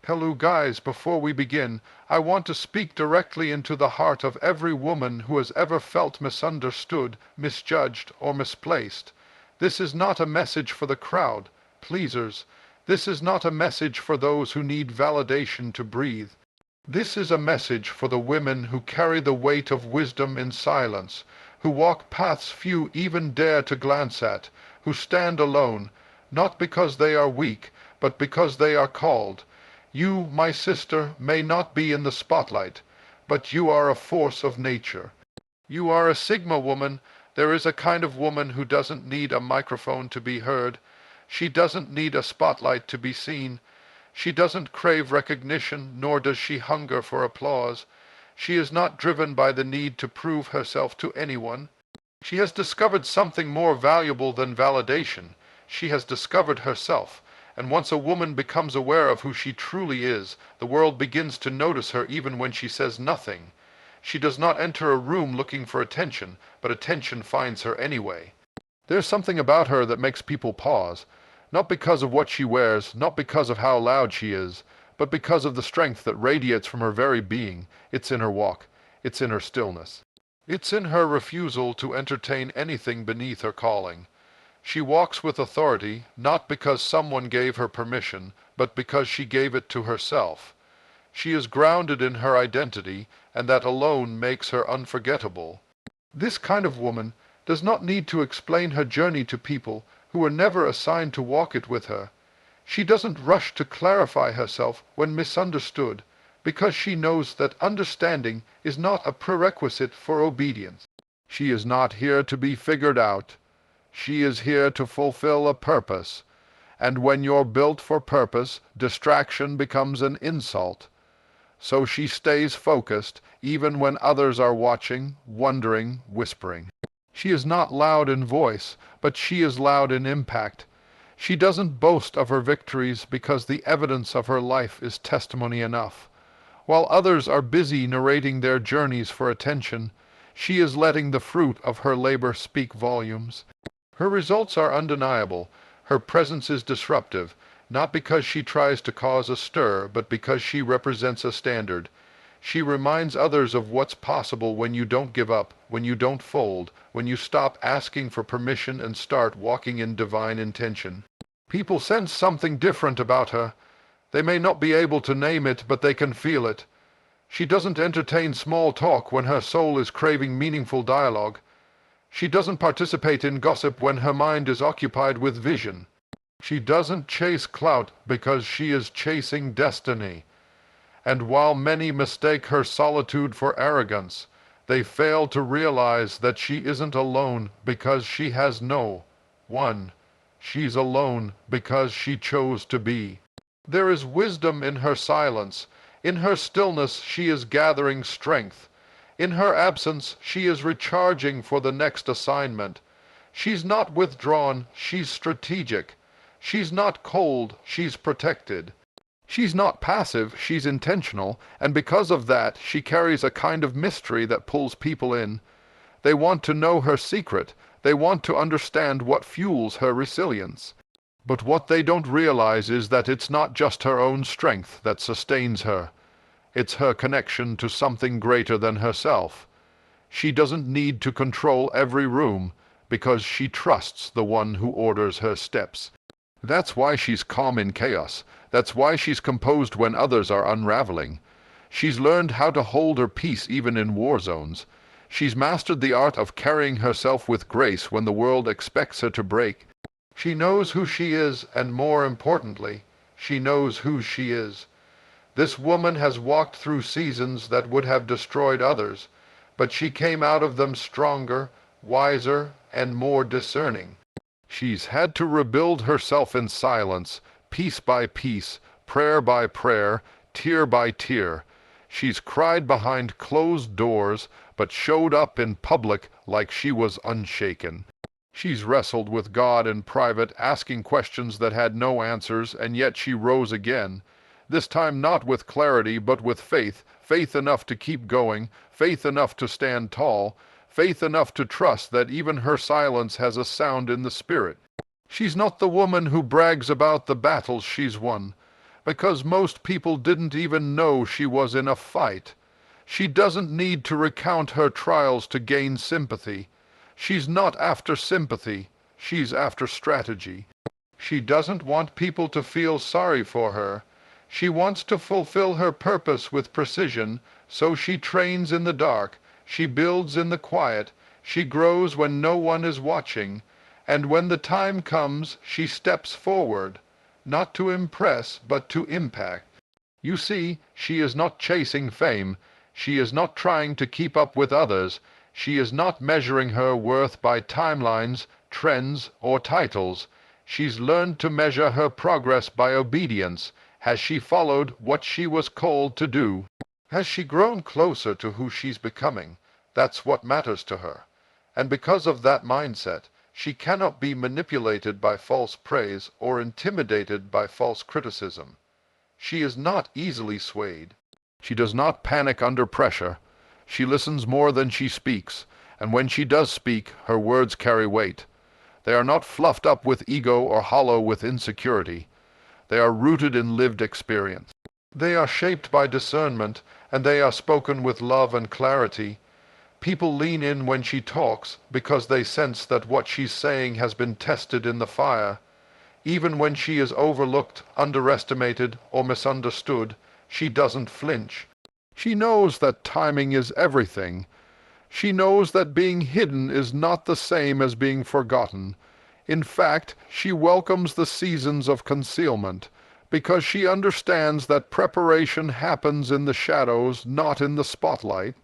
Hello guys, before we begin, I want to speak directly into the heart of every woman who has ever felt misunderstood, misjudged, or misplaced. This is not a message for the crowd, pleasers. This is not a message for those who need validation to breathe. This is a message for the women who carry the weight of wisdom in silence, who walk paths few even dare to glance at, who stand alone, not because they are weak, but because they are called. You, my sister, may not be in the spotlight, but you are a force of nature. You are a Sigma woman. There is a kind of woman who doesn't need a microphone to be heard. She doesn't need a spotlight to be seen. She doesn't crave recognition, nor does she hunger for applause. She is not driven by the need to prove herself to anyone. She has discovered something more valuable than validation. She has discovered herself. And once a woman becomes aware of who she truly is, the world begins to notice her even when she says nothing. She does not enter a room looking for attention, but attention finds her anyway. There's something about her that makes people pause, not because of what she wears, not because of how loud she is, but because of the strength that radiates from her very being. It's in her walk. It's in her stillness. It's in her refusal to entertain anything beneath her calling. She walks with authority, not because someone gave her permission, but because she gave it to herself. She is grounded in her identity, and that alone makes her unforgettable. This kind of woman does not need to explain her journey to people who were never assigned to walk it with her. She doesn't rush to clarify herself when misunderstood, because she knows that understanding is not a prerequisite for obedience. She is not here to be figured out. She is here to fulfill a purpose, and when you're built for purpose, distraction becomes an insult. So she stays focused, even when others are watching, wondering, whispering. She is not loud in voice, but she is loud in impact. She doesn't boast of her victories because the evidence of her life is testimony enough. While others are busy narrating their journeys for attention, she is letting the fruit of her labor speak volumes. Her results are undeniable. Her presence is disruptive, not because she tries to cause a stir, but because she represents a standard. She reminds others of what's possible when you don't give up, when you don't fold, when you stop asking for permission and start walking in divine intention. People sense something different about her. They may not be able to name it, but they can feel it. She doesn't entertain small talk when her soul is craving meaningful dialogue. She doesn't participate in gossip when her mind is occupied with vision. She doesn't chase clout because she is chasing destiny. And while many mistake her solitude for arrogance, they fail to realize that she isn't alone because she has no one. She's alone because she chose to be. There is wisdom in her silence. In her stillness she is gathering strength. In her absence, she is recharging for the next assignment. She's not withdrawn, she's strategic. She's not cold, she's protected. She's not passive, she's intentional, and because of that, she carries a kind of mystery that pulls people in. They want to know her secret. They want to understand what fuels her resilience. But what they don't realize is that it's not just her own strength that sustains her. It's her connection to something greater than herself. She doesn't need to control every room, because she trusts the one who orders her steps. That's why she's calm in chaos. That's why she's composed when others are unraveling. She's learned how to hold her peace even in war zones. She's mastered the art of carrying herself with grace when the world expects her to break. She knows who she is, and more importantly, she knows whose she is. This woman has walked through seasons that would have destroyed others, but she came out of them stronger, wiser, and more discerning. She's had to rebuild herself in silence, piece by piece, prayer by prayer, tear by tear. She's cried behind closed doors, but showed up in public like she was unshaken. She's wrestled with God in private, asking questions that had no answers, and yet she rose again. This time not with clarity, but with faith, faith enough to keep going, faith enough to stand tall, faith enough to trust that even her silence has a sound in the spirit. She's not the woman who brags about the battles she's won, because most people didn't even know she was in a fight. She doesn't need to recount her trials to gain sympathy. She's not after sympathy, she's after strategy. She doesn't want people to feel sorry for her. She wants to fulfill her purpose with precision, so she trains in the dark, she builds in the quiet, she grows when no one is watching, and when the time comes she steps forward, not to impress but to impact. You see, she is not chasing fame, she is not trying to keep up with others, she is not measuring her worth by timelines, trends, or titles. She's learned to measure her progress by obedience. Has she followed what she was called to do? Has she grown closer to who she's becoming? That's what matters to her. And because of that mindset, she cannot be manipulated by false praise or intimidated by false criticism. She is not easily swayed. She does not panic under pressure. She listens more than she speaks, and when she does speak, her words carry weight. They are not fluffed up with ego or hollow with insecurity. They are rooted in lived experience. They are shaped by discernment, and they are spoken with love and clarity. People lean in when she talks because they sense that what she's saying has been tested in the fire. Even when she is overlooked, underestimated, or misunderstood, she doesn't flinch. She knows that timing is everything. She knows that being hidden is not the same as being forgotten. In fact, she welcomes the seasons of concealment, because she understands that preparation happens in the shadows, not in the spotlight.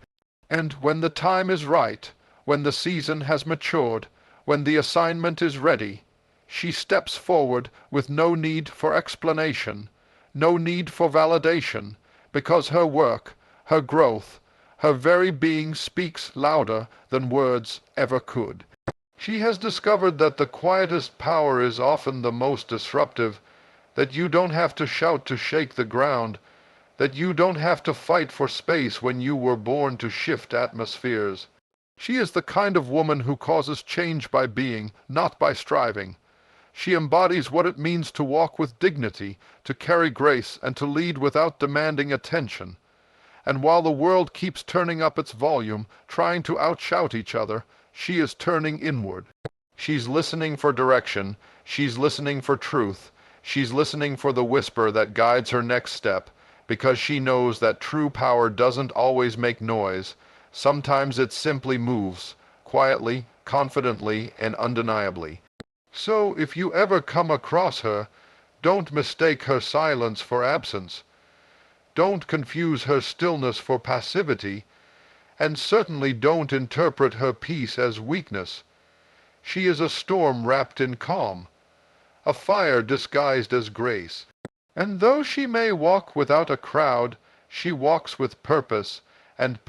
And when the time is right, when the season has matured, when the assignment is ready, she steps forward with no need for explanation, no need for validation, because her work, her growth, her very being speaks louder than words ever could. She has discovered that the quietest power is often the most disruptive, that you don't have to shout to shake the ground, that you don't have to fight for space when you were born to shift atmospheres. She is the kind of woman who causes change by being, not by striving. She embodies what it means to walk with dignity, to carry grace, and to lead without demanding attention. And while the world keeps turning up its volume, trying to outshout each other, she is turning inward. She's listening for direction, she's listening for truth, she's listening for the whisper that guides her next step, because she knows that true power doesn't always make noise. Sometimes it simply moves, quietly, confidently, and undeniably. So if you ever come across her, don't mistake her silence for absence. Don't confuse her stillness for passivity, and certainly don't interpret her peace as weakness. She is a storm wrapped in calm, a fire disguised as grace. And though she may walk without a crowd, she walks with purpose, and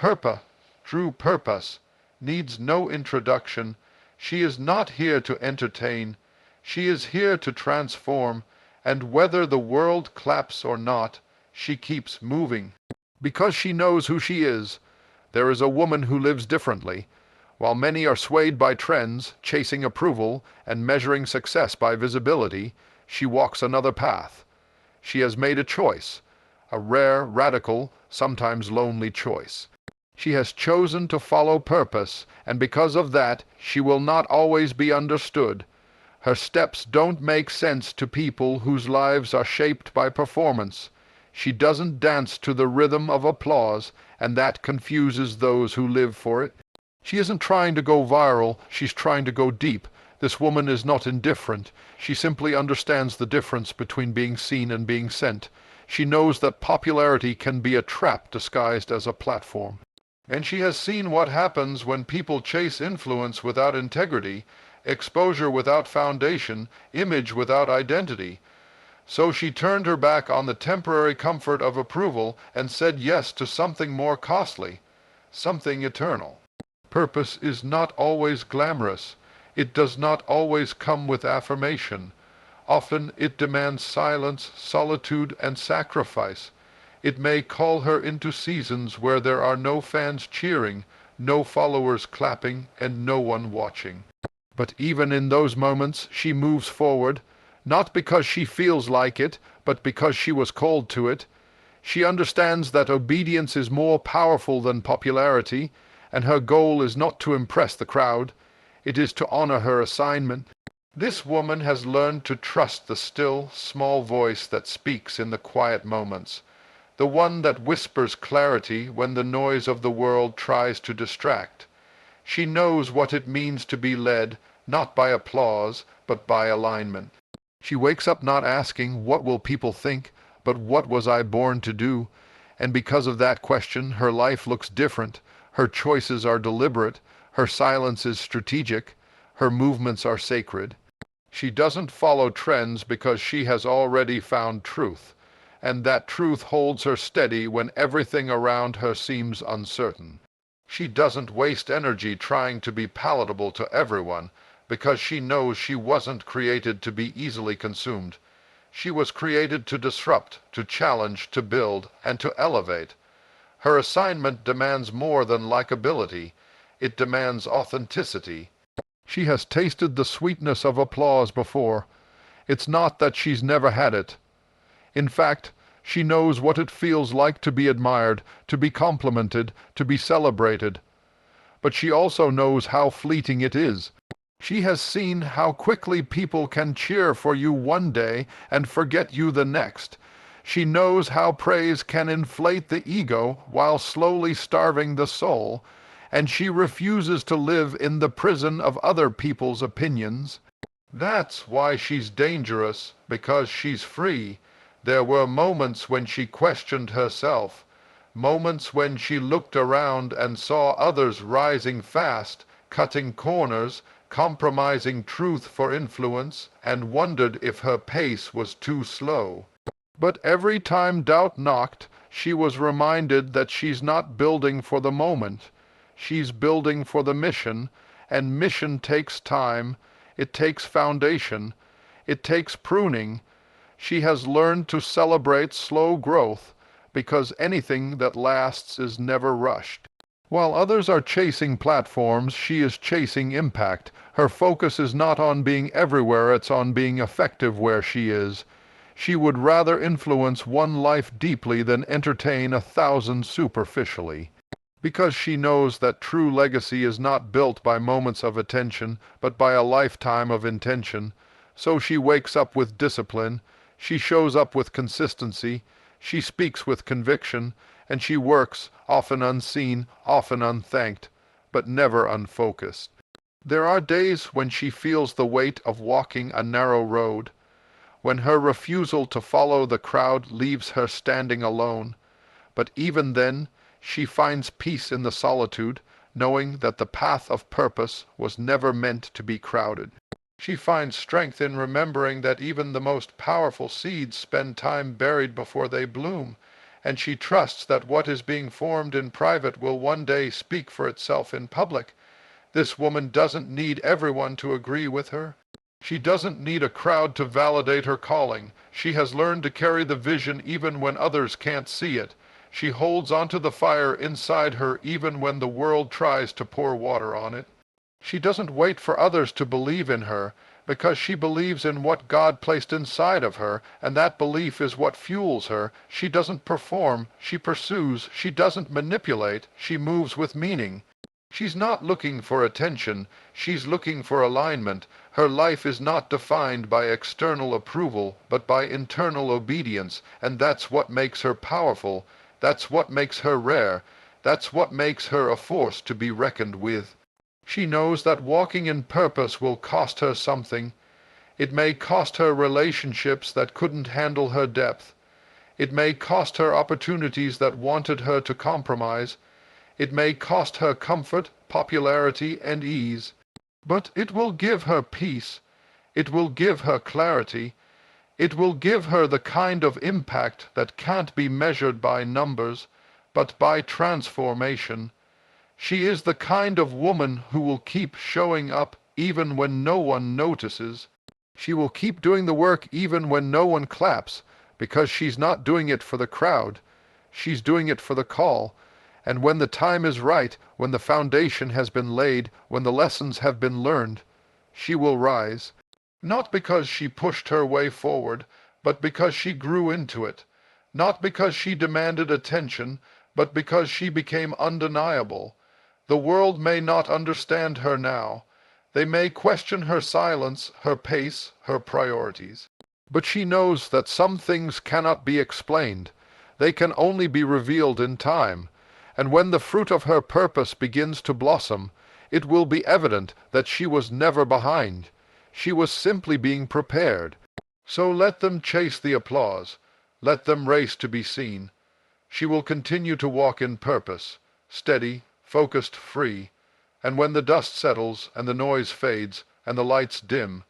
true purpose, needs no introduction. She is not here to entertain, she is here to transform, and whether the world claps or not, she keeps moving. Because she knows who she is. There is a woman who lives differently. While many are swayed by trends, chasing approval, and measuring success by visibility, she walks another path. She has made a choice, a rare, radical, sometimes lonely choice. She has chosen to follow purpose, and because of that, she will not always be understood. Her steps don't make sense to people whose lives are shaped by performance. She doesn't dance to the rhythm of applause, and that confuses those who live for it. She isn't trying to go viral, she's trying to go deep. This woman is not indifferent. She simply understands the difference between being seen and being sent. She knows that popularity can be a trap disguised as a platform. And she has seen what happens when people chase influence without integrity, exposure without foundation, image without identity. So she turned her back on the temporary comfort of approval and said yes to something more costly, something eternal. Purpose is not always glamorous. It does not always come with affirmation. Often it demands silence, solitude, and sacrifice. It may call her into seasons where there are no fans cheering, no followers clapping, and no one watching. But even in those moments she moves forward, not because she feels like it, but because she was called to it. She understands that obedience is more powerful than popularity, and her goal is not to impress the crowd. It is to honor her assignment. This woman has learned to trust the still, small voice that speaks in the quiet moments, the one that whispers clarity when the noise of the world tries to distract. She knows what it means to be led, not by applause, but by alignment. She wakes up not asking, "What will people think?" but "What was I born to do?" And because of that question, her life looks different. Her choices are deliberate. Her silence is strategic. Her movements are sacred. She doesn't follow trends because she has already found truth, and that truth holds her steady when everything around her seems uncertain. She doesn't waste energy trying to be palatable to everyone, because she knows she wasn't created to be easily consumed. She was created to disrupt, to challenge, to build, and to elevate. Her assignment demands more than likability. It demands authenticity. She has tasted the sweetness of applause before. It's not that she's never had it. In fact, she knows what it feels like to be admired, to be complimented, to be celebrated. But she also knows how fleeting it is. She has seen how quickly people can cheer for you one day and forget you the next. She knows how praise can inflate the ego while slowly starving the soul, and she refuses to live in the prison of other people's opinions. That's why she's dangerous, because she's free. There were moments when she questioned herself, moments when she looked around and saw others rising fast, cutting corners, compromising truth for influence, and wondered if her pace was too slow. But every time doubt knocked, she was reminded that she's not building for the moment. She's building for the mission, and mission takes time. It takes foundation. It takes pruning. She has learned to celebrate slow growth, because anything that lasts is never rushed. While others are chasing platforms, she is chasing impact. Her focus is not on being everywhere, it's on being effective where she is. She would rather influence one life deeply than entertain 1,000 superficially. Because she knows that true legacy is not built by moments of attention, but by a lifetime of intention. So she wakes up with discipline, she shows up with consistency, she speaks with conviction, and she works, often unseen, often unthanked, but never unfocused. There are days when she feels the weight of walking a narrow road, when her refusal to follow the crowd leaves her standing alone. But even then, she finds peace in the solitude, knowing that the path of purpose was never meant to be crowded. She finds strength in remembering that even the most powerful seeds spend time buried before they bloom, and she trusts that what is being formed in private will one day speak for itself in public. This woman doesn't need everyone to agree with her. She doesn't need a crowd to validate her calling. She has learned to carry the vision even when others can't see it. She holds onto the fire inside her even when the world tries to pour water on it. She doesn't wait for others to believe in her, because she believes in what God placed inside of her, and that belief is what fuels her. She doesn't perform, she pursues, she doesn't manipulate, she moves with meaning. She's not looking for attention, she's looking for alignment. Her life is not defined by external approval, but by internal obedience, and that's what makes her powerful. That's what makes her rare. That's what makes her a force to be reckoned with. She knows that walking in purpose will cost her something. It may cost her relationships that couldn't handle her depth. It may cost her opportunities that wanted her to compromise. It may cost her comfort, popularity, and ease. But it will give her peace. It will give her clarity. It will give her the kind of impact that can't be measured by numbers, but by transformation. She is the kind of woman who will keep showing up even when no one notices. She will keep doing the work even when no one claps, because she's not doing it for the crowd. She's doing it for the call. And when the time is right, when the foundation has been laid, when the lessons have been learned, she will rise. Not because she pushed her way forward, but because she grew into it. Not because she demanded attention, but because she became undeniable. The world may not understand her now. They may question her silence, her pace, her priorities. But she knows that some things cannot be explained. They can only be revealed in time. And when the fruit of her purpose begins to blossom, it will be evident that she was never behind. She was simply being prepared. So let them chase the applause. Let them race to be seen. She will continue to walk in purpose, steady, focused, free. And when the dust settles, and the noise fades, and the lights dim,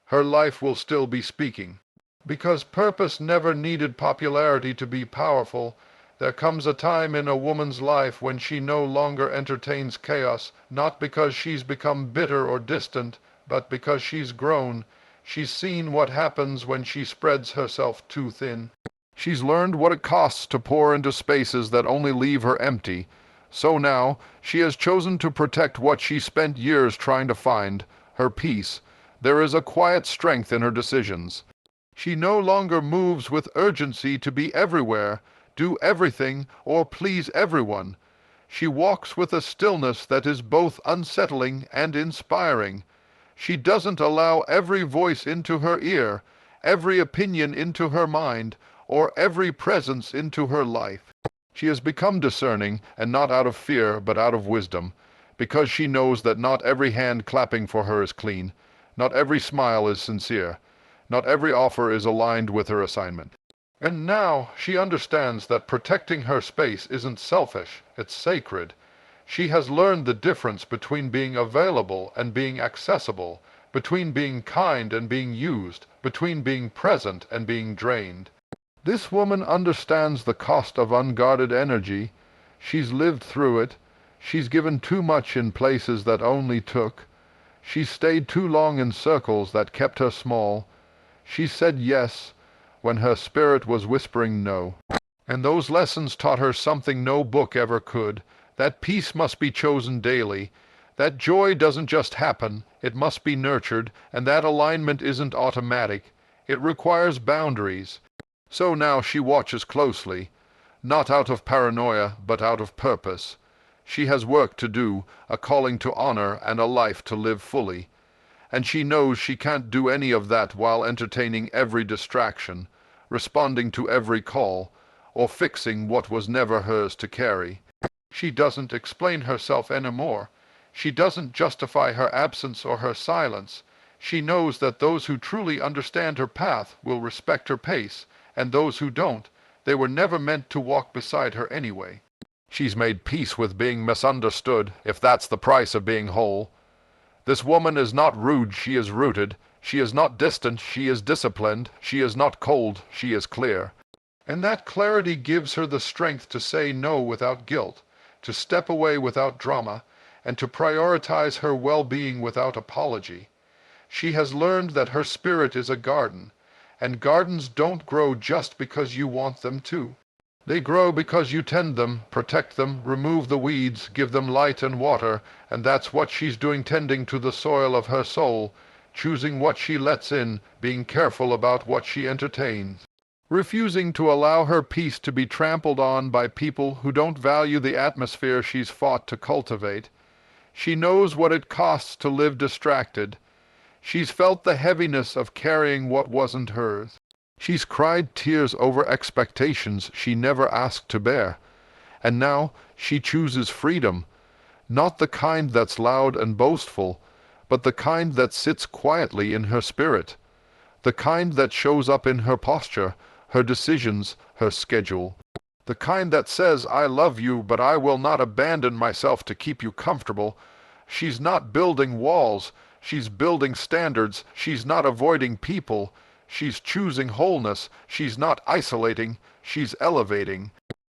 her life will still be speaking. Because purpose never needed popularity to be powerful, there comes a time in a woman's life when she no longer entertains chaos, not because she's become bitter or distant, but because she's grown. She's seen what happens when she spreads herself too thin. She's learned what it costs to pour into spaces that only leave her empty. So now, she has chosen to protect what she spent years trying to find, her peace. There is a quiet strength in her decisions. She no longer moves with urgency to be everywhere, do everything, or please everyone. She walks with a stillness that is both unsettling and inspiring. She doesn't allow every voice into her ear, every opinion into her mind, or every presence into her life. She has become discerning, and not out of fear, but out of wisdom, because she knows that not every hand clapping for her is clean, not every smile is sincere. Not every offer is aligned with her assignment. And now she understands that protecting her space isn't selfish, it's sacred. She has learned the difference between being available and being accessible, between being kind and being used, between being present and being drained. This woman understands the cost of unguarded energy. She's lived through it. She's given too much in places that only took. She's stayed too long in circles that kept her small. She said yes when her spirit was whispering no. And those lessons taught her something no book ever could, that peace must be chosen daily, that joy doesn't just happen, it must be nurtured, and that alignment isn't automatic. It requires boundaries. So now she watches closely, not out of paranoia, but out of purpose. She has work to do, a calling to honor, and a life to live fully. And she knows she can't do any of that while entertaining every distraction, responding to every call, or fixing what was never hers to carry. She doesn't explain herself anymore. She doesn't justify her absence or her silence. She knows that those who truly understand her path will respect her pace, and those who don't, they were never meant to walk beside her anyway. She's made peace with being misunderstood, if that's the price of being whole. This woman is not rude, she is rooted. She is not distant, she is disciplined. She is not cold, she is clear. And that clarity gives her the strength to say no without guilt, to step away without drama, and to prioritize her well-being without apology. She has learned that her spirit is a garden, and gardens don't grow just because you want them to. They grow because you tend them, protect them, remove the weeds, give them light and water, and that's what she's doing, tending to the soil of her soul, choosing what she lets in, being careful about what she entertains, refusing to allow her peace to be trampled on by people who don't value the atmosphere she's fought to cultivate. She knows what it costs to live distracted. She's felt the heaviness of carrying what wasn't hers. She's cried tears over expectations she never asked to bear. And now she chooses freedom, not the kind that's loud and boastful, but the kind that sits quietly in her spirit, the kind that shows up in her posture, her decisions, her schedule, the kind that says, "I love you, but I will not abandon myself to keep you comfortable." She's not building walls, she's building standards. She's not avoiding people. She's choosing wholeness. She's not isolating, she's elevating.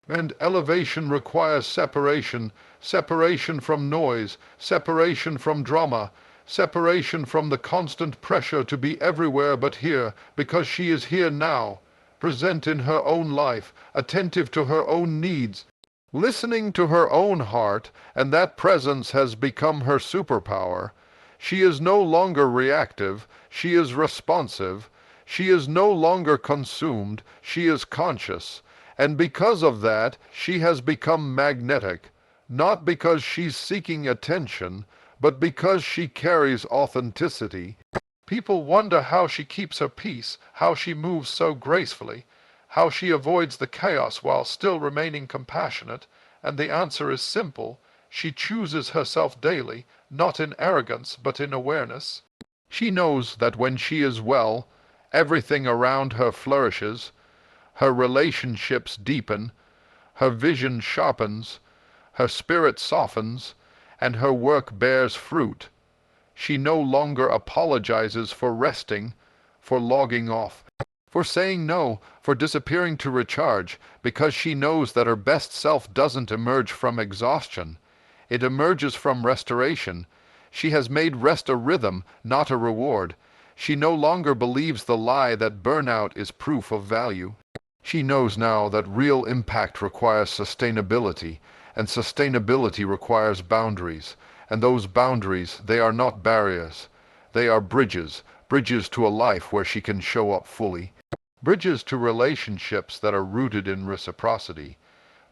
And elevation requires separation, separation from noise, separation from drama, separation from the constant pressure to be everywhere but here, because she is here now, present in her own life, attentive to her own needs, listening to her own heart, and that presence has become her superpower. She is no longer reactive, she is responsive. She is no longer consumed, she is conscious. And because of that, she has become magnetic, not because she's seeking attention, but because she carries authenticity. People wonder how she keeps her peace, how she moves so gracefully, how she avoids the chaos while still remaining compassionate, and the answer is simple. She chooses herself daily, not in arrogance, but in awareness. She knows that when she is well, everything around her flourishes, her relationships deepen, her vision sharpens, her spirit softens, and her work bears fruit. She no longer apologizes for resting, for logging off, for saying no, for disappearing to recharge, because she knows that her best self doesn't emerge from exhaustion. It emerges from restoration. She has made rest a rhythm, not a reward. She no longer believes the lie that burnout is proof of value. She knows now that real impact requires sustainability, and sustainability requires boundaries. And those boundaries, they are not barriers. They are bridges, bridges to a life where she can show up fully. Bridges to relationships that are rooted in reciprocity.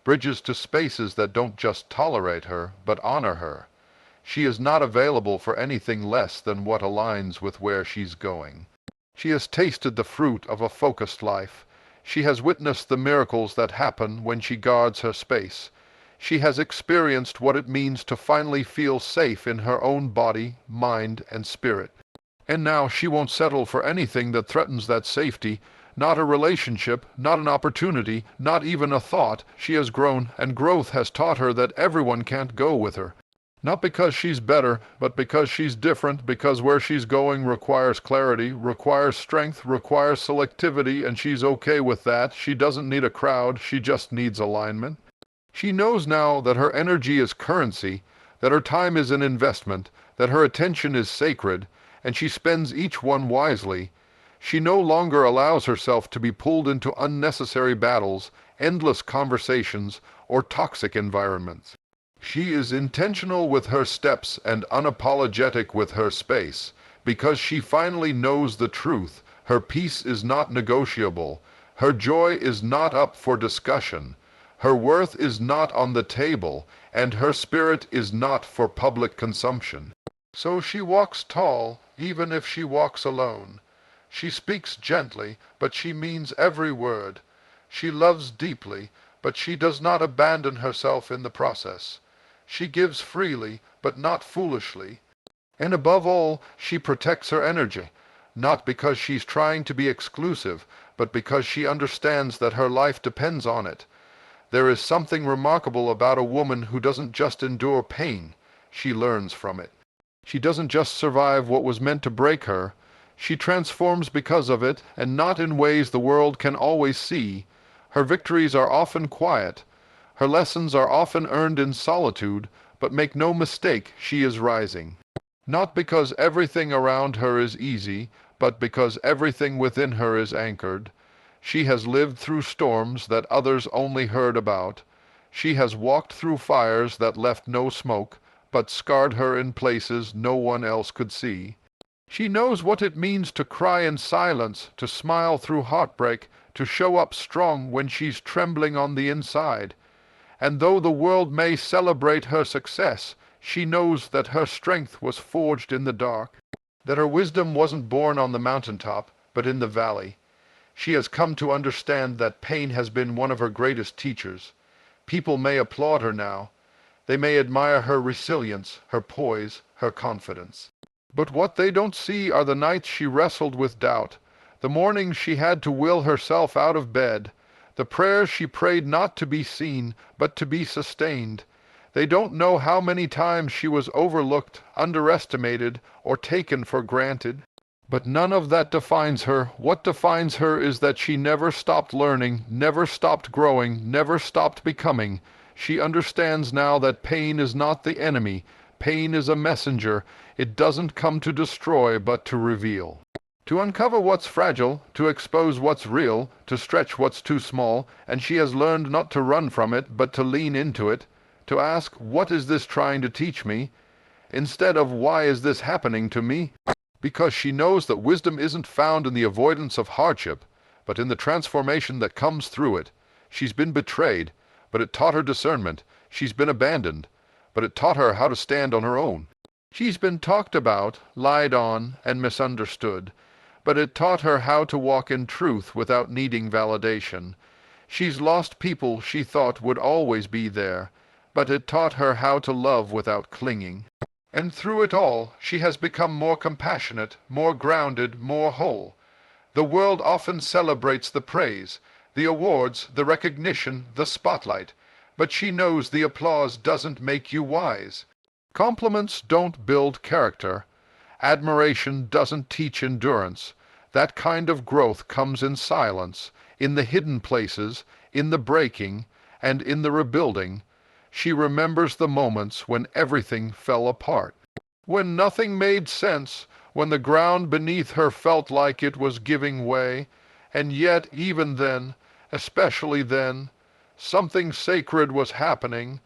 Bridges to spaces that don't just tolerate her, but honor her. She is not available for anything less than what aligns with where she's going. She has tasted the fruit of a focused life. She has witnessed the miracles that happen when she guards her space. She has experienced what it means to finally feel safe in her own body, mind, and spirit. And now she won't settle for anything that threatens that safety. Not a relationship, not an opportunity, not even a thought. She has grown, and growth has taught her that everyone can't go with her. Not because she's better, but because she's different, because where she's going requires clarity, requires strength, requires selectivity, and she's okay with that. She doesn't need a crowd, she just needs alignment. She knows now that her energy is currency, that her time is an investment, that her attention is sacred, and she spends each one wisely. She no longer allows herself to be pulled into unnecessary battles, endless conversations, or toxic environments. She is intentional with her steps and unapologetic with her space, because she finally knows the truth. Her peace is not negotiable. Her joy is not up for discussion. Her worth is not on the table, and her spirit is not for public consumption. So she walks tall, even if she walks alone. She speaks gently, but she means every word. She loves deeply, but she does not abandon herself in the process. She gives freely, but not foolishly. And above all, she protects her energy, not because she's trying to be exclusive, but because she understands that her life depends on it. There is something remarkable about a woman who doesn't just endure pain, she learns from it. She doesn't just survive what was meant to break her, she transforms because of it, and not in ways the world can always see. Her victories are often quiet. Her lessons are often earned in solitude, but make no mistake, she is rising. Not because everything around her is easy, but because everything within her is anchored. She has lived through storms that others only heard about. She has walked through fires that left no smoke, but scarred her in places no one else could see. She knows what it means to cry in silence, to smile through heartbreak, to show up strong when she's trembling on the inside. And though the world may celebrate her success, she knows that her strength was forged in the dark, that her wisdom wasn't born on the mountaintop, but in the valley. She has come to understand that pain has been one of her greatest teachers. People may applaud her now. They may admire her resilience, her poise, her confidence. But what they don't see are the nights she wrestled with doubt, the mornings she had to will herself out of bed, the prayers she prayed not to be seen, but to be sustained. They don't know how many times she was overlooked, underestimated, or taken for granted. But none of that defines her. What defines her is that she never stopped learning, never stopped growing, never stopped becoming. She understands now that pain is not the enemy. Pain is a messenger. It doesn't come to destroy, but to reveal. To uncover what's fragile, to expose what's real, to stretch what's too small, and she has learned not to run from it, but to lean into it, to ask, what is this trying to teach me? instead of "Why is this happening to me?" Because she knows that wisdom isn't found in the avoidance of hardship, but in the transformation that comes through it. She's been betrayed, but it taught her discernment. She's been abandoned, but it taught her how to stand on her own. She's been talked about, lied on, and misunderstood, but it taught her how to walk in truth without needing validation. She's lost people she thought would always be there, but it taught her how to love without clinging. And through it all, she has become more compassionate, more grounded, more whole. The world often celebrates the praise, the awards, the recognition, the spotlight, but she knows the applause doesn't make you wise. Compliments don't build character. Admiration doesn't teach endurance. That kind of growth comes in silence, in the hidden places, in the breaking, and in the rebuilding. She remembers the moments when everything fell apart, when nothing made sense, when the ground beneath her felt like it was giving way, and yet even then, especially then, something sacred was happening,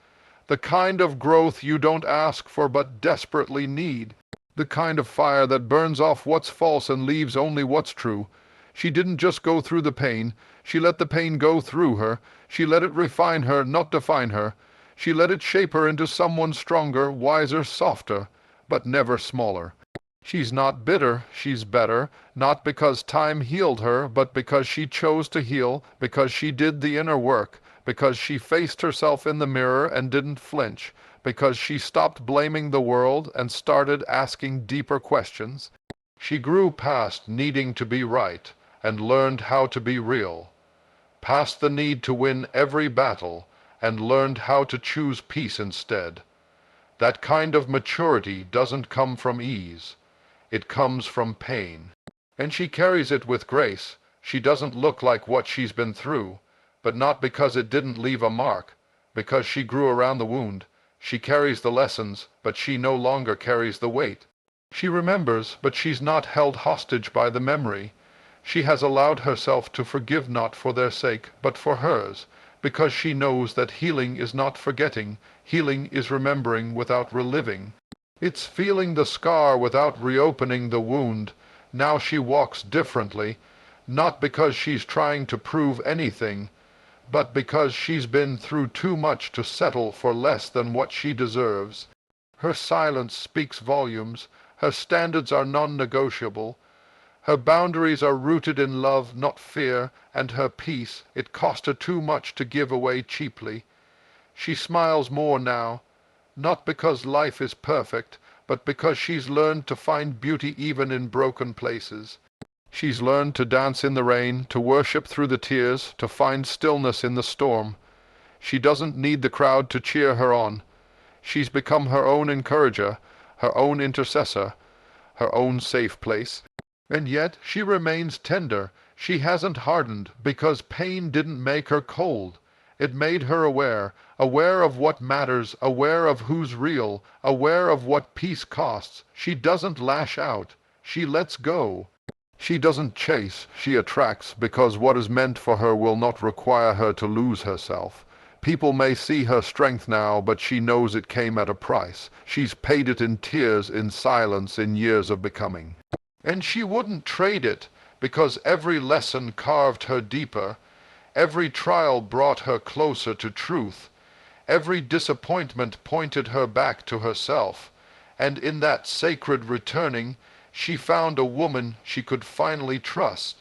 the kind of growth you don't ask for but desperately need, the kind of fire that burns off what's false and leaves only what's true. She didn't just go through the pain, she let the pain go through her, she let it refine her, not define her. She let it shape her into someone stronger, wiser, softer, but never smaller. She's not bitter, she's better, not because time healed her, but because she chose to heal, because she did the inner work, because she faced herself in the mirror and didn't flinch, because she stopped blaming the world and started asking deeper questions. She grew past needing to be right and learned how to be real, past the need to win every battle, and learned how to choose peace instead. That kind of maturity doesn't come from ease. It comes from pain. And she carries it with grace. She doesn't look like what she's been through, but not because it didn't leave a mark, because she grew around the wound. She carries the lessons, but she no longer carries the weight. She remembers, but she's not held hostage by the memory. She has allowed herself to forgive not for their sake, but for hers, because she knows that healing is not forgetting, healing is remembering without reliving. It's feeling the scar without reopening the wound. Now she walks differently, not because she's trying to prove anything, but because she's been through too much to settle for less than what she deserves. Her silence speaks volumes, her standards are non-negotiable, her boundaries are rooted in love, not fear, and her peace, it cost her too much to give away cheaply. She smiles more now, not because life is perfect, but because she's learned to find beauty even in broken places. She's learned to dance in the rain, to worship through the tears, to find stillness in the storm. She doesn't need the crowd to cheer her on. She's become her own encourager, her own intercessor, her own safe place. And yet she remains tender. She hasn't hardened, because pain didn't make her cold. It made her aware, aware of what matters, aware of who's real, aware of what peace costs. She doesn't lash out. She lets go. She doesn't chase. She attracts, because what is meant for her will not require her to lose herself. People may see her strength now, but she knows it came at a price. She's paid it in tears, in silence, in years of becoming. And she wouldn't trade it, because every lesson carved her deeper, every trial brought her closer to truth, every disappointment pointed her back to herself, and in that sacred returning, she found a woman she could finally trust,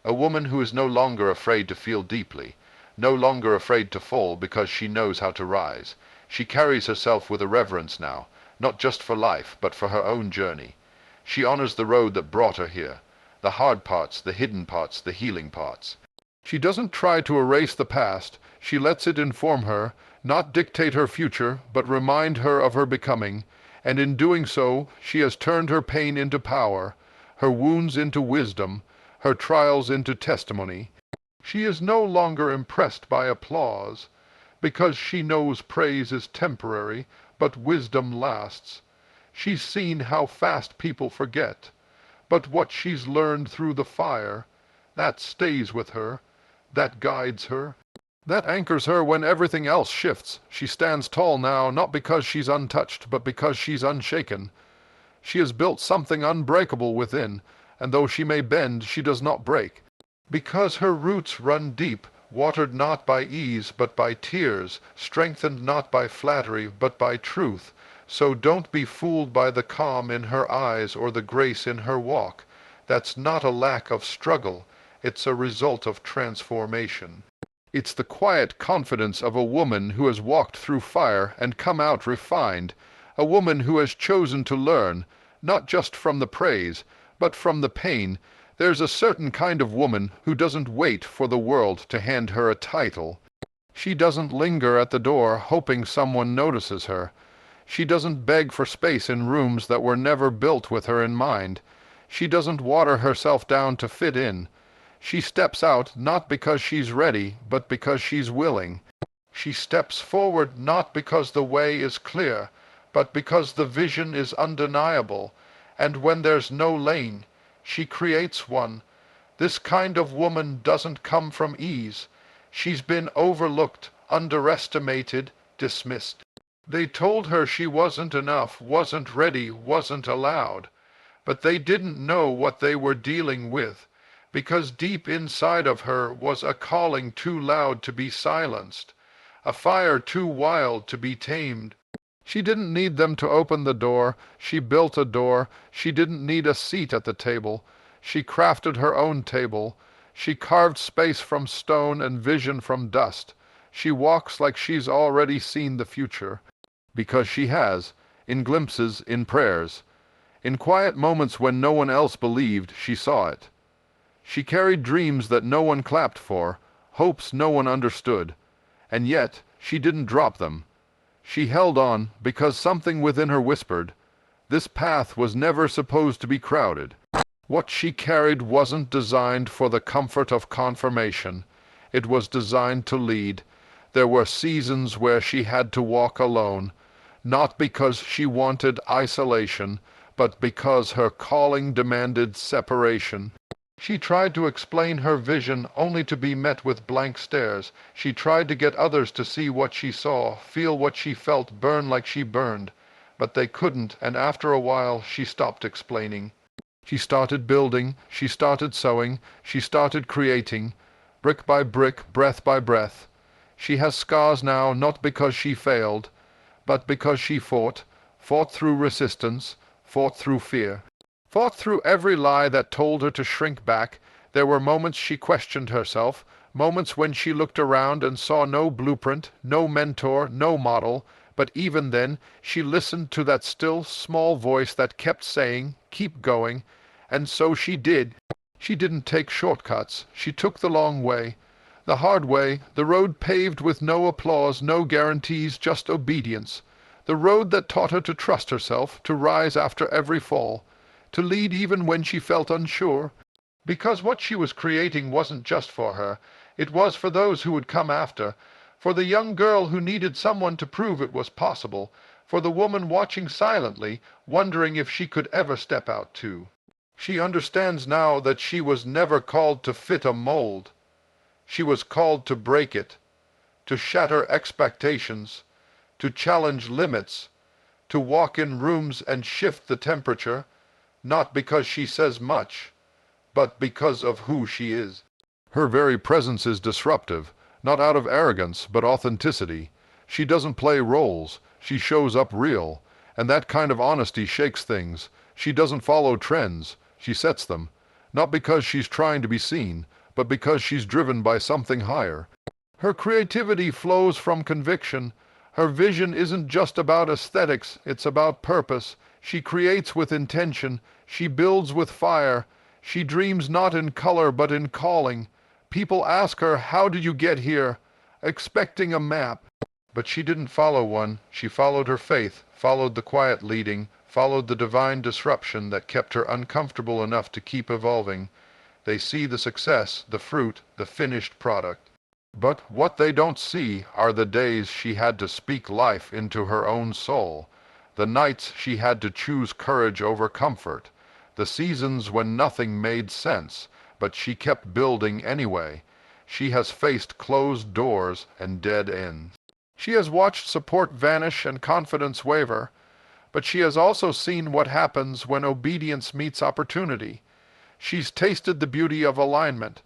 a woman who is no longer afraid to feel deeply, no longer afraid to fall because she knows how to rise. She carries herself with a reverence now, not just for life, but for her own journey. She honors the road that brought her here, the hard parts, the hidden parts, the healing parts. She doesn't try to erase the past. She lets it inform her, not dictate her future, but remind her of her becoming, and in doing so she has turned her pain into power, her wounds into wisdom, her trials into testimony. She is no longer impressed by applause, because she knows praise is temporary, but wisdom lasts. She's seen how fast people forget, but what she's learned through the fire, that stays with her, that guides her. That anchors her when everything else shifts. She stands tall now, not because she's untouched, but because she's unshaken. She has built something unbreakable within, and though she may bend, she does not break. Because her roots run deep, watered not by ease, but by tears, strengthened not by flattery, but by truth. So don't be fooled by the calm in her eyes or the grace in her walk. That's not a lack of struggle, it's a result of transformation. It's the quiet confidence of a woman who has walked through fire and come out refined, a woman who has chosen to learn, not just from the praise, but from the pain. There's a certain kind of woman who doesn't wait for the world to hand her a title. She doesn't linger at the door hoping someone notices her. She doesn't beg for space in rooms that were never built with her in mind. She doesn't water herself down to fit in. She steps out not because she's ready, but because she's willing. She steps forward not because the way is clear, but because the vision is undeniable. And when there's no lane, she creates one. This kind of woman doesn't come from ease. She's been overlooked, underestimated, dismissed. They told her she wasn't enough, wasn't ready, wasn't allowed. But they didn't know what they were dealing with, because deep inside of her was a calling too loud to be silenced, a fire too wild to be tamed. She didn't need them to open the door. She built a door. She didn't need a seat at the table. She crafted her own table. She carved space from stone and vision from dust. She walks like she's already seen the future, because she has, in glimpses, in prayers. In quiet moments when no one else believed, she saw it. She carried dreams that no one clapped for, hopes no one understood, and yet she didn't drop them. She held on because something within her whispered, this path was never supposed to be crowded. What she carried wasn't designed for the comfort of confirmation. It was designed to lead. There were seasons where she had to walk alone, not because she wanted isolation, but because her calling demanded separation. She tried to explain her vision only to be met with blank stares. She tried to get others to see what she saw, feel what she felt, burn like she burned. But they couldn't, and after a while she stopped explaining. She started building, she started sewing, she started creating, brick by brick, breath by breath. She has scars now not because she failed, but because she fought through resistance, fought through fear. Fought through every lie that told her to shrink back. There were moments she questioned herself, moments when she looked around and saw no blueprint, no mentor, no model, but even then she listened to that still, small voice that kept saying, keep going, and so she did. She didn't take shortcuts. She took the long way, the hard way, the road paved with no applause, no guarantees, just obedience, the road that taught her to trust herself, to rise after every fall, to lead even when she felt unsure, because what she was creating wasn't just for her, it was for those who would come after, for the young girl who needed someone to prove it was possible, for the woman watching silently, wondering if she could ever step out too. She understands now that she was never called to fit a mold. She was called to break it, to shatter expectations, to challenge limits, to walk in rooms and shift the temperature, not because she says much, but because of who she is. Her very presence is disruptive, not out of arrogance, but authenticity. She doesn't play roles, she shows up real, and that kind of honesty shakes things. She doesn't follow trends, she sets them, not because she's trying to be seen, but because she's driven by something higher. Her creativity flows from conviction. Her vision isn't just about aesthetics, it's about purpose. She creates with intention, she builds with fire, she dreams not in color but in calling. People ask her, how did you get here? Expecting a map. But she didn't follow one, she followed her faith, followed the quiet leading, followed the divine disruption that kept her uncomfortable enough to keep evolving. They see the success, the fruit, the finished product. But what they don't see are the days she had to speak life into her own soul, the nights she had to choose courage over comfort, the seasons when nothing made sense, but she kept building anyway. She has faced closed doors and dead ends. She has watched support vanish and confidence waver, but she has also seen what happens when obedience meets opportunity. She's tasted the beauty of alignment.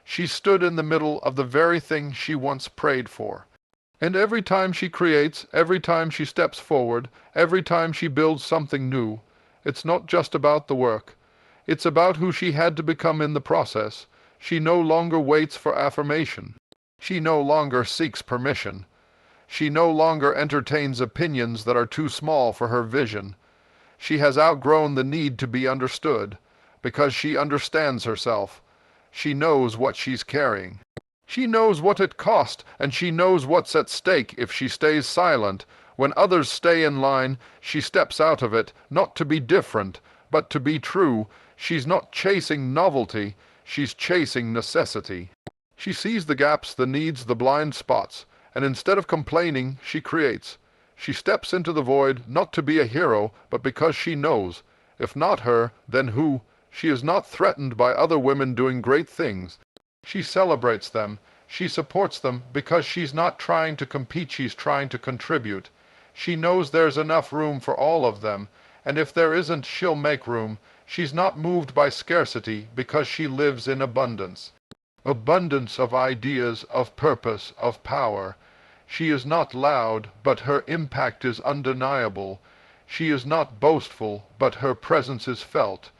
She stood in the middle of the very thing she once prayed for. And every time she creates, every time she steps forward, every time she builds something new, it's not just about the work. It's about who she had to become in the process. She no longer waits for affirmation. She no longer seeks permission. She no longer entertains opinions that are too small for her vision. She has outgrown the need to be understood, because she understands herself. She knows what she's carrying. She knows what it cost, and she knows what's at stake if she stays silent. When others stay in line, she steps out of it, not to be different, but to be true. She's not chasing novelty, she's chasing necessity. She sees the gaps, the needs, the blind spots, and instead of complaining, she creates. She steps into the void, not to be a hero, but because she knows. If not her, then who? She is not threatened by other women doing great things. She celebrates them. She supports them because she's not trying to compete, she's trying to contribute. She knows there's enough room for all of them, and if there isn't, she'll make room. She's not moved by scarcity because she lives in abundance. Abundance of ideas, of purpose, of power. She is not loud, but her impact is undeniable. She is not boastful, but her presence is felt.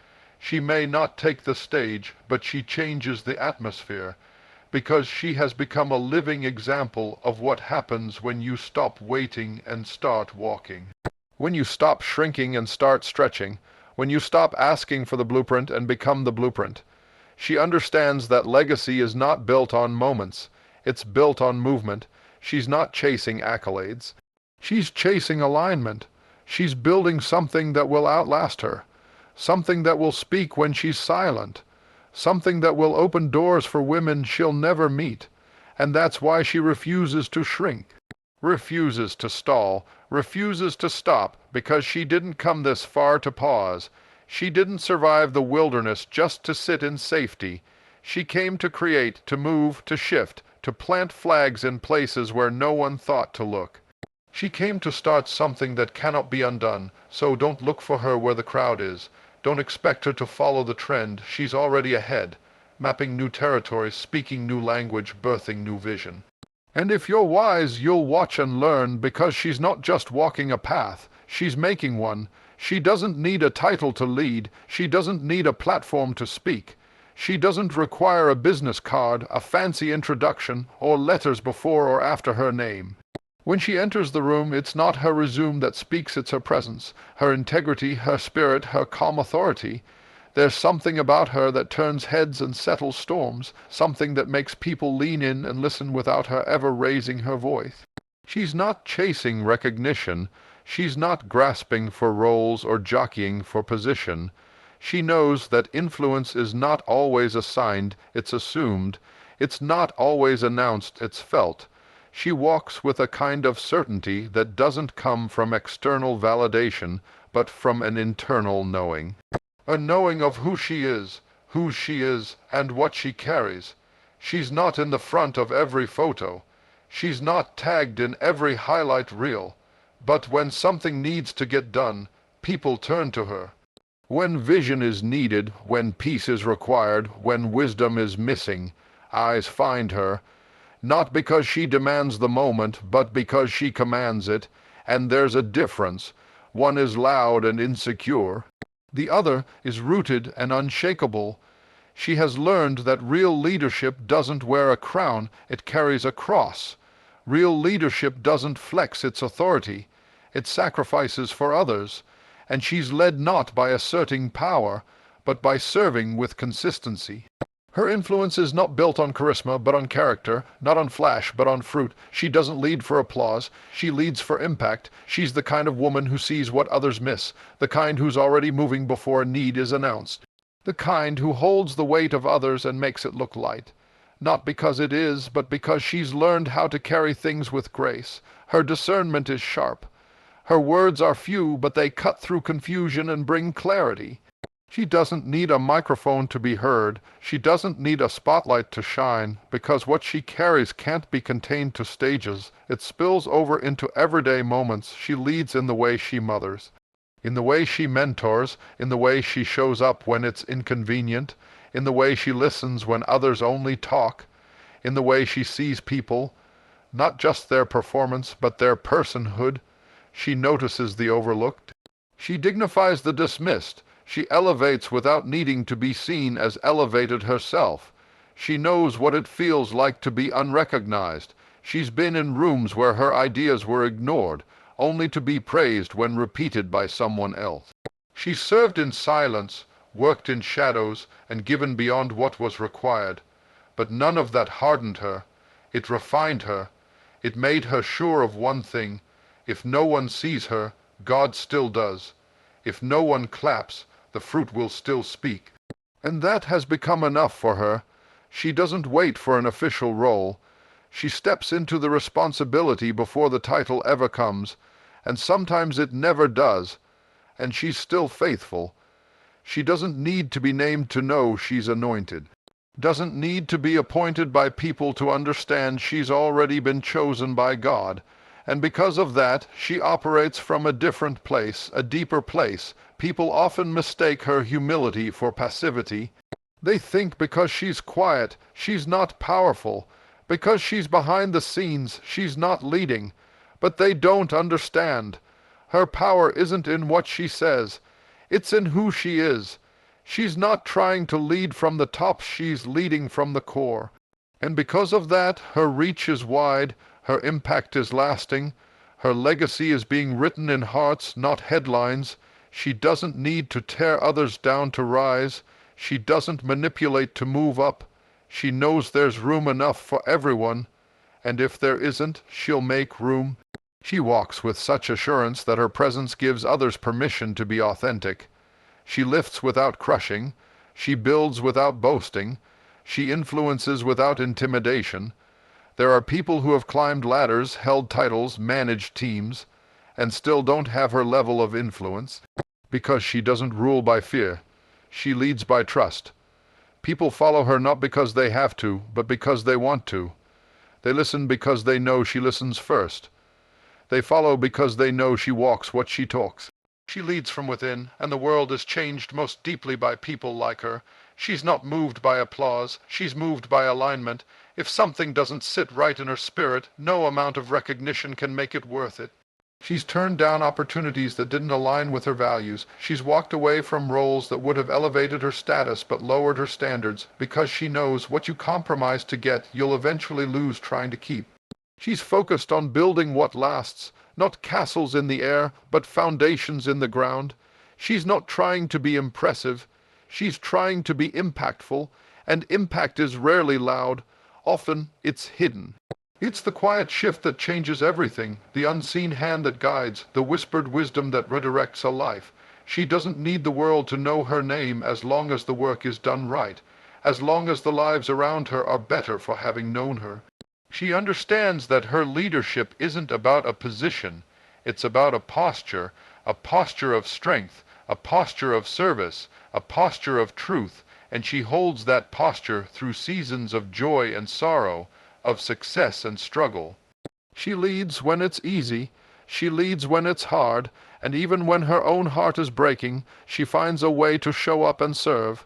She may not take the stage, but she changes the atmosphere, because she has become a living example of what happens when you stop waiting and start walking. When you stop shrinking and start stretching, when you stop asking for the blueprint and become the blueprint. She understands that legacy is not built on moments, it's built on movement. She's not chasing accolades. She's chasing alignment. She's building something that will outlast her, something that will speak when she's silent, something that will open doors for women she'll never meet. And that's why she refuses to shrink, refuses to stall, refuses to stop, because she didn't come this far to pause. She didn't survive the wilderness just to sit in safety. She came to create, to move, to shift, to plant flags in places where no one thought to look. She came to start something that cannot be undone, so don't look for her where the crowd is. Don't expect her to follow the trend. She's already ahead, mapping new territories, speaking new language, birthing new vision. And if you're wise, you'll watch and learn, because she's not just walking a path, she's making one. She doesn't need a title to lead. She doesn't need a platform to speak. She doesn't require a business card, a fancy introduction, or letters before or after her name. When she enters the room, it's not her resume that speaks, it's her presence, her integrity, her spirit, her calm authority. There's something about her that turns heads and settles storms, something that makes people lean in and listen without her ever raising her voice. She's not chasing recognition. She's not grasping for roles or jockeying for position. She knows that influence is not always assigned, it's assumed. It's not always announced, it's felt. She walks with a kind of certainty that doesn't come from external validation, but from an internal knowing. A knowing of who she is, and what she carries. She's not in the front of every photo. She's not tagged in every highlight reel. But when something needs to get done, people turn to her. When vision is needed, when peace is required, when wisdom is missing, eyes find her, not because she demands the moment, but because she commands it. And there's a difference. One is loud and insecure. The other is rooted and unshakable. She has learned that real leadership doesn't wear a crown, it carries a cross. Real leadership doesn't flex its authority, it sacrifices for others. And she's led not by asserting power, but by serving with consistency. Her influence is not built on charisma, but on character, not on flash, but on fruit. She doesn't lead for applause, she leads for impact. She's the kind of woman who sees what others miss, the kind who's already moving before a need is announced, the kind who holds the weight of others and makes it look light. Not because it is, but because she's learned how to carry things with grace. Her discernment is sharp. Her words are few, but they cut through confusion and bring clarity. She doesn't need a microphone to be heard. She doesn't need a spotlight to shine, because what she carries can't be contained to stages. It spills over into everyday moments. She leads in the way she mothers, in the way she mentors, in the way she shows up when it's inconvenient, in the way she listens when others only talk, in the way she sees people, not just their performance, but their personhood. She notices the overlooked. She dignifies the dismissed. She elevates without needing to be seen as elevated herself. She knows what it feels like to be unrecognized. She's been in rooms where her ideas were ignored, only to be praised when repeated by someone else. She served in silence, worked in shadows, and given beyond what was required. But none of that hardened her. It refined her. It made her sure of one thing: if no one sees her, God still does. If no one claps, the fruit will still speak. And that has become enough for her. She doesn't wait for an official role. She steps into the responsibility before the title ever comes, and sometimes it never does, and she's still faithful. She doesn't need to be named to know she's anointed. Doesn't need to be appointed by people to understand she's already been chosen by God. And because of that, she operates from a different place, a deeper place. People often mistake her humility for passivity. They think because she's quiet, she's not powerful. Because she's behind the scenes, she's not leading. But they don't understand. Her power isn't in what she says. It's in who she is. She's not trying to lead from the top, she's leading from the core. And because of that, her reach is wide, her impact is lasting, her legacy is being written in hearts, not headlines. She doesn't need to tear others down to rise. She doesn't manipulate to move up. She knows there's room enough for everyone, and if there isn't, she'll make room. She walks with such assurance that her presence gives others permission to be authentic. She lifts without crushing. She builds without boasting. She influences without intimidation. There are people who have climbed ladders, held titles, managed teams, and still don't have her level of influence, because she doesn't rule by fear. She leads by trust. People follow her not because they have to, but because they want to. They listen because they know she listens first. They follow because they know she walks what she talks. She leads from within, and the world is changed most deeply by people like her. She's not moved by applause, she's moved by alignment. If something doesn't sit right in her spirit, no amount of recognition can make it worth it. She's turned down opportunities that didn't align with her values. She's walked away from roles that would have elevated her status but lowered her standards, because she knows what you compromise to get, you'll eventually lose trying to keep. She's focused on building what lasts, not castles in the air, but foundations in the ground. She's not trying to be impressive. She's trying to be impactful, and impact is rarely loud. Often it's hidden. It's the quiet shift that changes everything, the unseen hand that guides, the whispered wisdom that redirects a life. She doesn't need the world to know her name as long as the work is done right, as long as the lives around her are better for having known her. She understands that her leadership isn't about a position, it's about a posture of strength, a posture of service, a posture of truth, and she holds that posture through seasons of joy and sorrow, of success and struggle. She leads when it's easy, she leads when it's hard, and even when her own heart is breaking, she finds a way to show up and serve.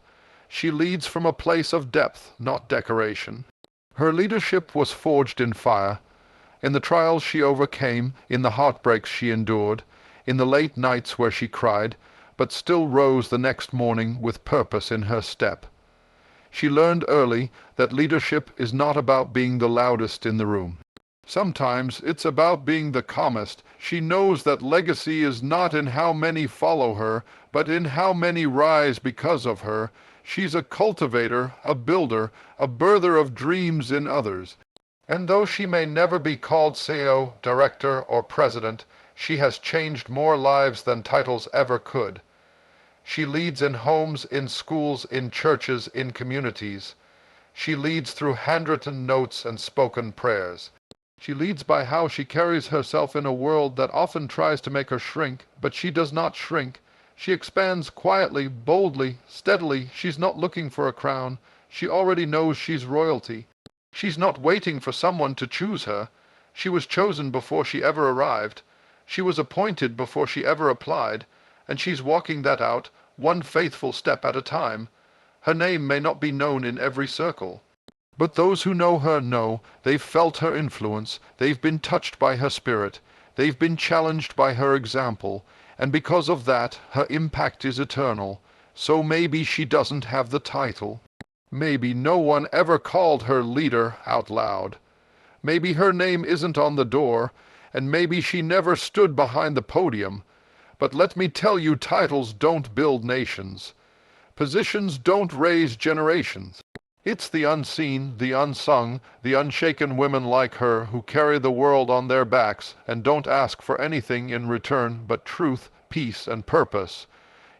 She leads from a place of depth, not decoration. Her leadership was forged in fire, in the trials she overcame, in the heartbreaks she endured, in the late nights where she cried, but still rose the next morning with purpose in her step. She learned early that leadership is not about being the loudest in the room. Sometimes it's about being the calmest. She knows that legacy is not in how many follow her, but in how many rise because of her. She's a cultivator, a builder, a birther of dreams in others. And though she may never be called CEO, director, or president, she has changed more lives than titles ever could. She leads in homes, in schools, in churches, in communities. She leads through handwritten notes and spoken prayers. She leads by how she carries herself in a world that often tries to make her shrink, but she does not shrink, She expands quietly, boldly, steadily. She's not looking for a crown. She already knows she's royalty. She's not waiting for someone to choose her. She was chosen before she ever arrived. She was appointed before she ever applied, and she's walking that out, one faithful step at a time. Her name may not be known in every circle, but those who know her know they've felt her influence, they've been touched by her spirit, they've been challenged by her example, and because of that her impact is eternal. So maybe she doesn't have the title. Maybe no one ever called her leader out loud. Maybe her name isn't on the door, and maybe she never stood behind the podium. But let me tell you, titles don't build nations. Positions don't raise generations. It's the unseen, the unsung, the unshaken women like her who carry the world on their backs and don't ask for anything in return but truth, peace, and purpose.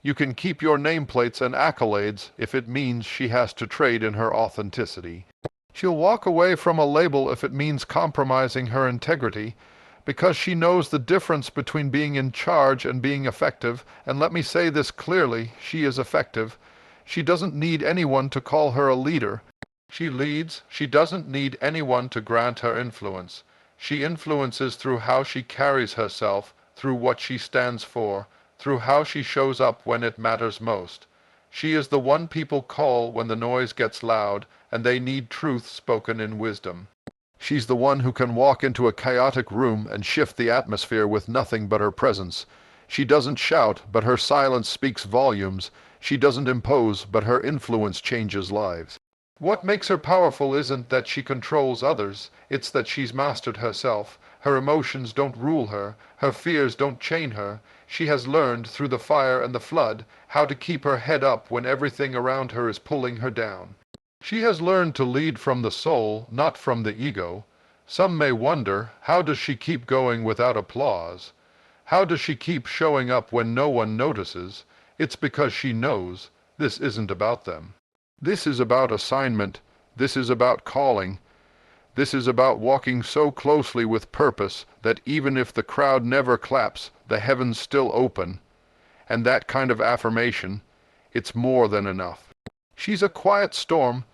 You can keep your nameplates and accolades if it means she has to trade in her authenticity. She'll walk away from a label if it means compromising her integrity, because she knows the difference between being in charge and being effective, and let me say this clearly, she is effective. She doesn't need anyone to call her a leader. She leads. She doesn't need anyone to grant her influence. She influences through how she carries herself, through what she stands for, through how she shows up when it matters most. She is the one people call when the noise gets loud and they need truth spoken in wisdom. She's the one who can walk into a chaotic room and shift the atmosphere with nothing but her presence. She doesn't shout, but her silence speaks volumes. She doesn't impose, but her influence changes lives. What makes her powerful isn't that she controls others, it's that she's mastered herself. Her emotions don't rule her, her fears don't chain her. She has learned, through the fire and the flood, how to keep her head up when everything around her is pulling her down. She has learned to lead from the soul, not from the ego. Some may wonder, how does she keep going without applause? How does she keep showing up when no one notices? It's because she knows this isn't about them. This is about assignment. This is about calling. This is about walking so closely with purpose that even if the crowd never claps, the heavens still open. And that kind of affirmation, it's more than enough. She's a quiet storm.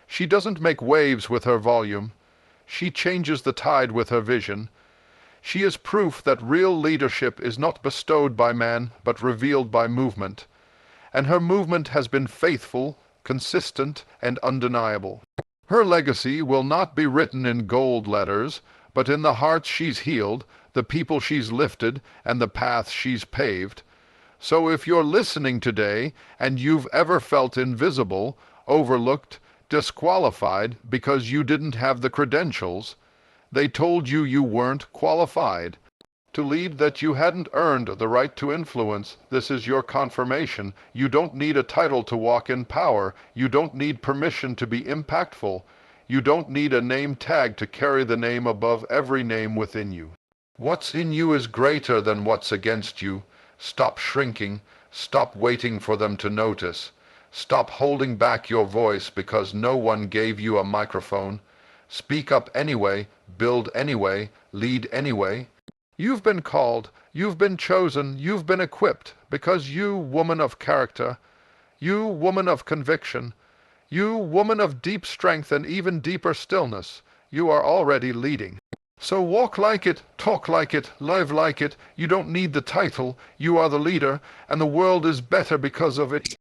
She doesn't make waves with her volume. She changes the tide with her vision. She is proof that real leadership is not bestowed by man, but revealed by movement. And her movement has been faithful, consistent, and undeniable. Her legacy will not be written in gold letters, but in the hearts she's healed, the people she's lifted, and the paths she's paved. So if you're listening today, and you've ever felt invisible, overlooked, disqualified because you didn't have the credentials, they told you you weren't qualified to lead, that you hadn't earned the right to influence, this is your confirmation. You don't need a title to walk in power. You don't need permission to be impactful. You don't need a name tag to carry the name above every name within you. What's in you is greater than what's against you. Stop shrinking. Stop waiting for them to notice. Stop holding back your voice because no one gave you a microphone. Speak up anyway, build anyway, lead anyway. You've been called, you've been chosen, you've been equipped, because you, woman of character, you, woman of conviction, you, woman of deep strength and even deeper stillness, you are already leading. So walk like it, talk like it, live like it. You don't need the title, you are the leader, and the world is better because of it.